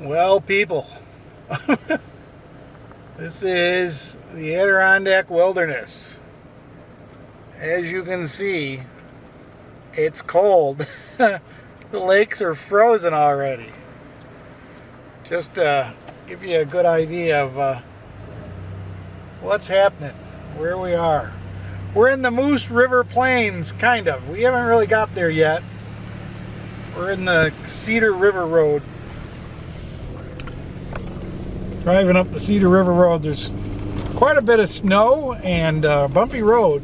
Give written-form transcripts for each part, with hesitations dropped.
Well, people, this is the Adirondack Wilderness. As you can see, it's cold. The lakes are frozen already. Just to give you a good idea of what's happening, where we are. We're in the Moose River Plains, kind of. We haven't really got there yet. We're in the Cedar River Road. Driving up the Cedar River Road, there's quite a bit of snow and bumpy road.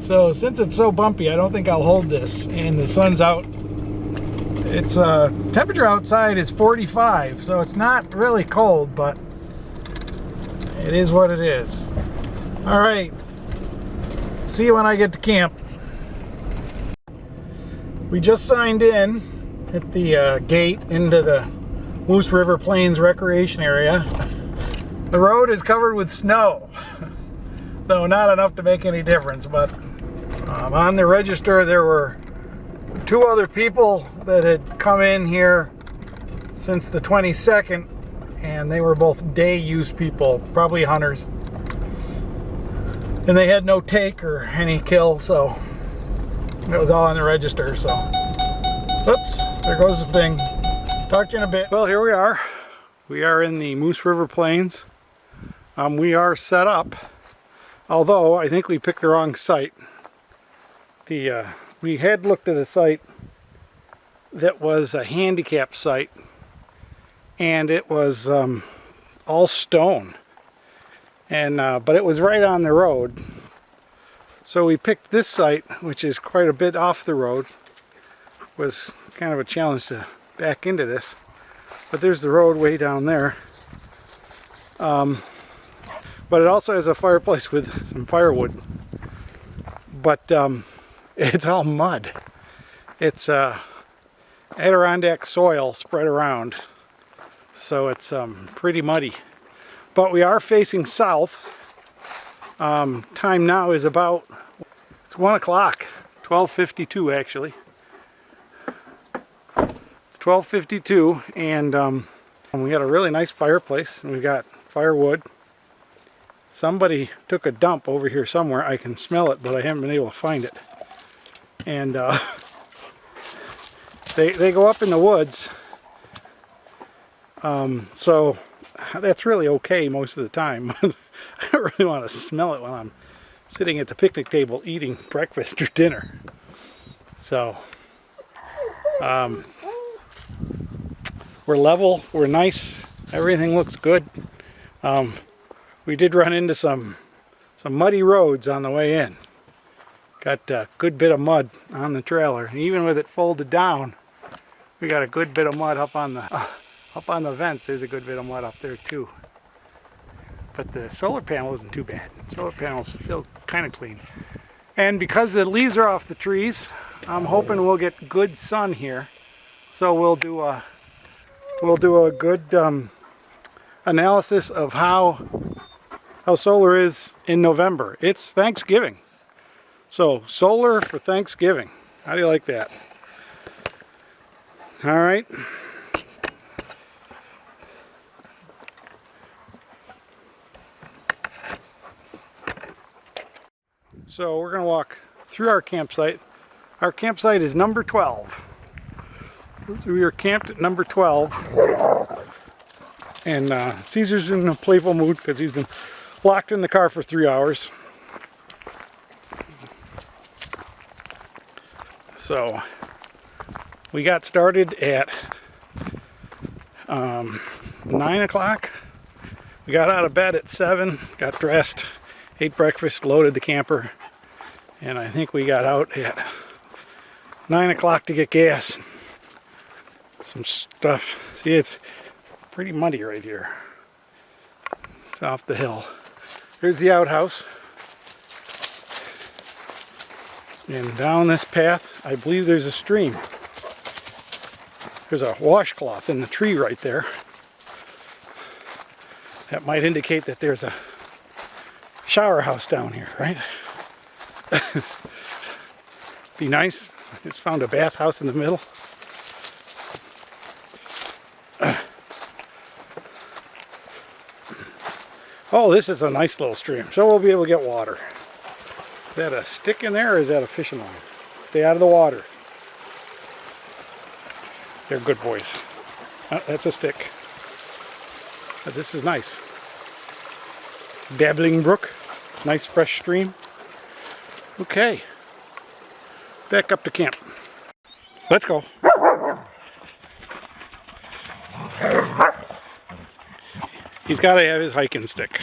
So since it's so bumpy, I don't think I'll hold this. And the sun's out. It's temperature outside is 45, so it's not really cold, but it is what it is. All right, see you when I get to camp. We just signed in at the gate into the Moose River Plains Recreation Area. The road is covered with snow, though not enough to make any difference, but on the register there were 2 other people that had come in here since the 22nd, and they were both day use people, probably hunters, and they had no take or any kill, so it was all on the register. So oops, there goes the thing. Talk to you in a bit. Well, here we are. We are in the Moose River Plains. We are set up, although I think we picked the wrong site. We had looked at a site that was a handicap site, and it was all stone, and but it was right on the road. So we picked this site, which is quite a bit off the road. It was kind of a challenge to back into this, but there's the road way down there. But it also has a fireplace with some firewood, but it's all mud. It's Adirondack soil spread around, so it's pretty muddy. But we are facing south. Time now is about, it's 1 o'clock, 12:52 actually. 12:52, and we got a really nice fireplace, and we got firewood. Somebody took a dump over here somewhere. I can smell it, but I haven't been able to find it. And they go up in the woods, so that's really okay most of the time. I don't really want to smell it when I'm sitting at the picnic table eating breakfast or dinner. So we're level, we're nice, everything looks good. We did run into some muddy roads on the way in. Got a good bit of mud on the trailer, and even with it folded down, we got a good bit of mud up on the vents. There's a good bit of mud up there too. But the solar panel isn't too bad. The solar panel's still kind of clean. And because the leaves are off the trees, I'm hoping we'll get good sun here. So we'll do a good analysis of how solar is in November. It's Thanksgiving. So solar for Thanksgiving. How do you like that? All right. So we're going to walk through our campsite. Our campsite is number 12. So we are camped at number 12. And Caesar's in a playful mood because he's been locked in the car for 3 hours. So we got started at 9 o'clock. We got out of bed at 7, got dressed, ate breakfast, loaded the camper, and I think we got out at 9 o'clock to get gas. Some stuff. See, it's pretty muddy right here. It's off the hill. Here's the outhouse. And down this path, I believe there's a stream. There's a washcloth in the tree right there. That might indicate that there's a shower house down here, right? Be nice. I just found a bathhouse in the middle. Oh, this is a nice little stream, so we'll be able to get water. Is that a stick in there or is that a fishing line? Stay out of the water. They're good boys. Oh, that's a stick. But this is nice. Dabbling brook. Nice fresh stream. Okay. Back up to camp. Let's go. He's got to have his hiking stick.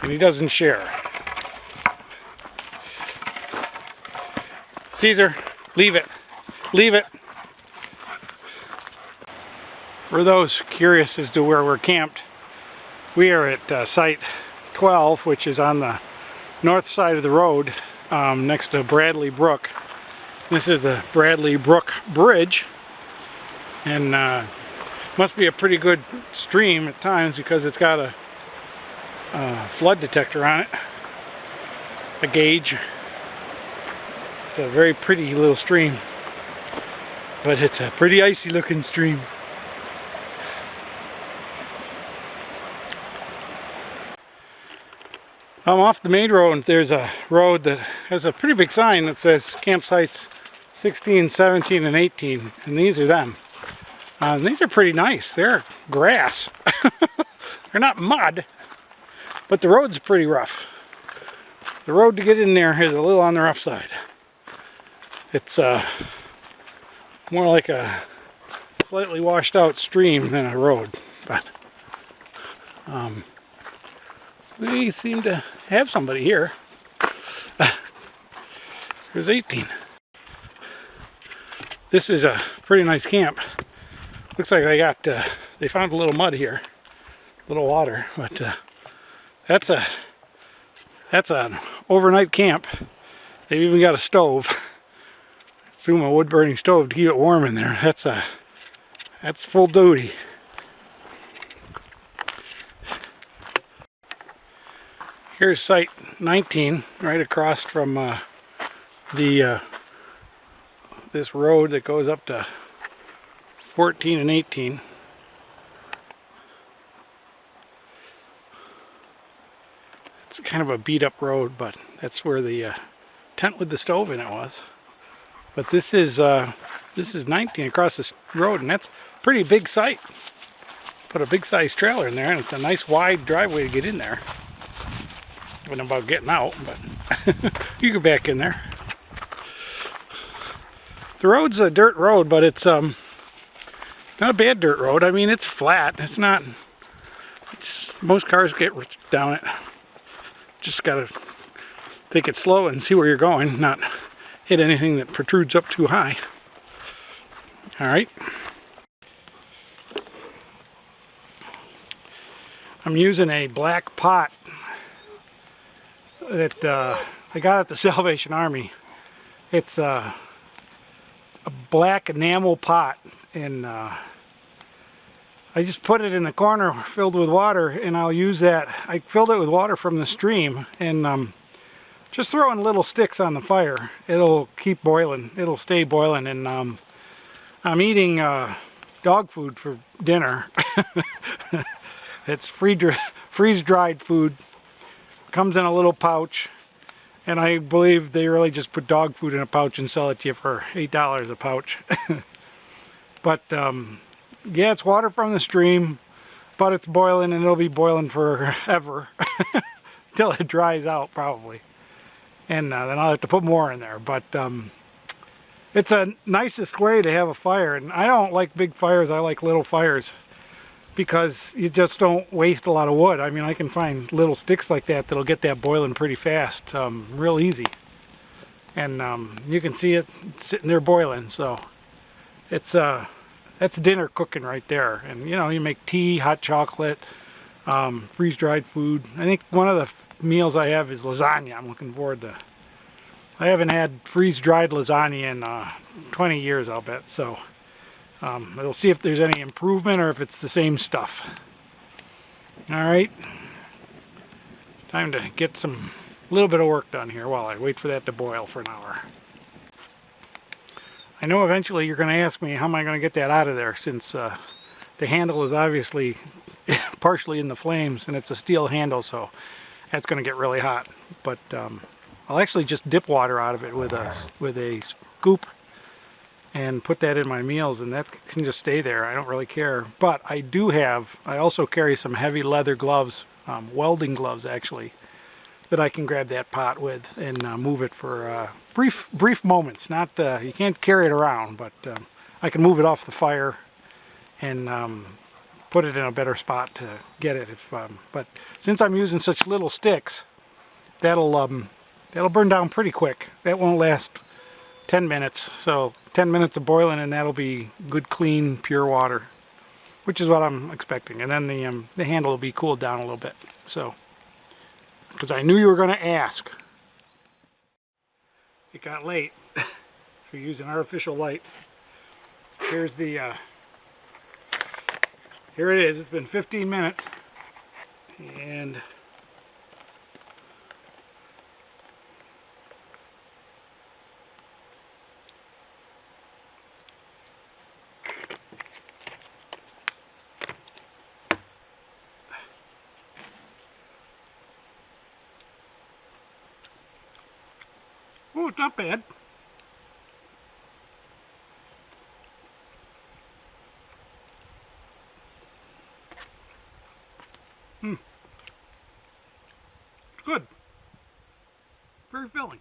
And he doesn't share. Caesar, leave it. Leave it. For those curious as to where we're camped, we are at site 12, which is on the north side of the road next to Bradley Brook. This is the Bradley Brook Bridge, and must be a pretty good stream at times because it's got a flood detector on it, a gauge. It's a very pretty little stream, but it's a pretty icy looking stream. Off the main road, there's a road that has a pretty big sign that says campsites 16, 17, and 18, and these are them. And these are pretty nice. They're grass. They're not mud, but the road's pretty rough. The road to get in there is a little on the rough side. It's more like a slightly washed out stream than a road, but we seem to have somebody here. There's 18. This is a pretty nice camp. Looks like they found a little mud here, a little water, but that's an overnight camp. They've even got a stove. Assume a wood burning stove to keep it warm in there. That's full duty. Here's site 19, right across from this road that goes up to 14 and 18. It's kind of a beat up road, but that's where the tent with the stove in it was. But this is 19 across this road, and that's a pretty big site. Put a big size trailer in there, and it's a nice wide driveway to get in there. I don't know about getting out, but you can back in there. The road's a dirt road, but it's not a bad dirt road. I mean, it's flat. It's not. Most cars get down it. Just gotta take it slow and see where you're going, not hit anything that protrudes up too high. All right. I'm using a black pot that I got at the Salvation Army. It's a black enamel pot, and I just put it in the corner filled with water, and I'll use that. I filled it with water from the stream, and just throwing little sticks on the fire. It'll keep boiling. It'll stay boiling, and I'm eating dog food for dinner. It's freeze-dried food. Comes in a little pouch, and I believe they really just put dog food in a pouch and sell it to you for $8 a pouch. But yeah, it's water from the stream, but it's boiling, and it'll be boiling forever till it dries out probably, and then I'll have to put more in there. But it's a nicest way to have a fire, and I don't like big fires. I like little fires, because you just don't waste a lot of wood. I mean, I can find little sticks like that that'll get that boiling pretty fast, real easy. And you can see it sitting there boiling, so it's that's dinner cooking right there. And you know, you make tea, hot chocolate, freeze-dried food. I think one of the meals I have is lasagna. I'm looking forward to. I haven't had freeze-dried lasagna in 20 years, I'll bet. So we'll see if there's any improvement or if it's the same stuff. All right, time to get a little bit of work done here while I wait for that to boil for an hour. I know eventually you're going to ask me how am I going to get that out of there, since The handle is obviously partially in the flames, and it's a steel handle, so that's going to get really hot. But I'll actually just dip water out of it with a scoop and put that in my meals, and that can just stay there. I don't really care. But I also carry some heavy leather gloves, welding gloves actually, that I can grab that pot with and move it for brief moments. Not you can't carry it around, but I can move it off the fire and put it in a better spot to get it. But since I'm using such little sticks, that'll burn down pretty quick. That won't last 10 minutes. So 10 minutes of boiling, and that'll be good, clean, pure water, which is what I'm expecting. And then the handle will be cooled down a little bit. So, because I knew you were going to ask. It got late, so using artificial light. Here's the here it is. It's been 15 minutes, and oh, it's not bad. It's good. Very filling.